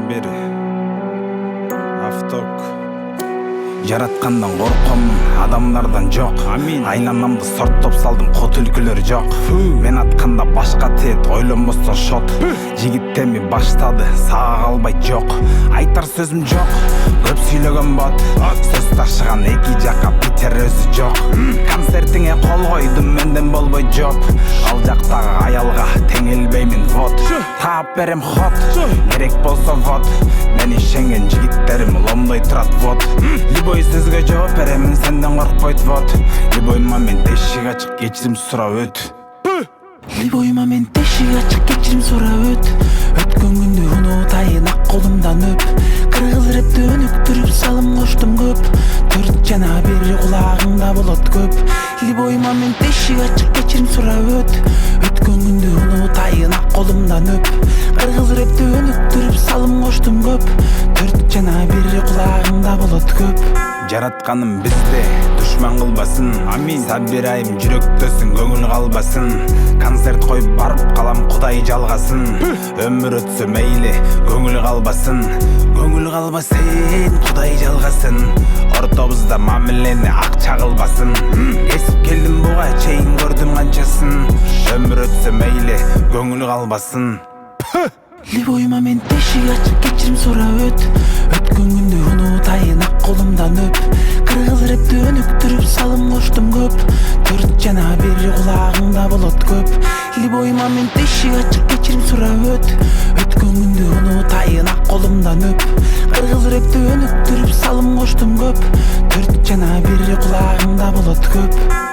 бери AFTOK. Жараткандан корком, адамдардан жок. Айланамды сорттоп салдым, кот үлкүлөр жок. Мен атканда башка тет, ойлонбостон шот. Жигиттеми баштады, сага калбай жок. Айтар сөзүм жок, көп сүйлөгөн бот. Сөз ташыган эки жакка битер өзү жок. Концертиңе кол койдум, менден болбой жоп. Ал жактагы аялга теңелбеймин вот. Таап берем хот, керек болсо вот. Мен ишенген жигиттерим ломдой турат вот. Любой сөзгө жооп беремин, сенден коркпойт вот. Любой момент эшик ачык, кечирим сурап өт. Любой момент эшик ачык, кечирим сурап өт. Өткөн күндү унутайын, ак колумдан өп. Кыргыз рэпти өнүктүрүп салым коштум көп. 4 жана 1 кулагыңда болот көп. Любой момент эшик ачык, кечирим сурап өт. Өткөн күндү унутайын, ак колумдан өп. Кыргыз рэпти өнүктүрүп салым коштум көп. 4 жана 1 кулагыңда болот көп. Жаратканым бизде душман кылбасын. Сабир айым жүрөктөсүн, көңүл калбасын. Концерт коюп барып калам, Кудай жалгасын. Өмүр өтсө мейли, көңүл калбасын. Көңүл калбасын, Кудай жалгасын. Ортобузда мамилени акча кылбасын. Кесип келдим буга чейин, көрдүм канчасын. Өмүр өтсө мейли, көңүл калбасын. Любой момент эшик ачык, кечирим сурап өт. Өткөн күндү унутайын, ак колумдан өп. Кыргыз рэпти өнүктүрүп салым коштум көп. 4 жана 1 кулагыңда болот көп. Любой момент эшик ачык, кечирим сурап өт. Өткөн күндү унутайын, ак колумдан өп. Кыргыз рэпти өнүктүрүп салым коштум көп. 4 жана 1 кулагыңда болот көп.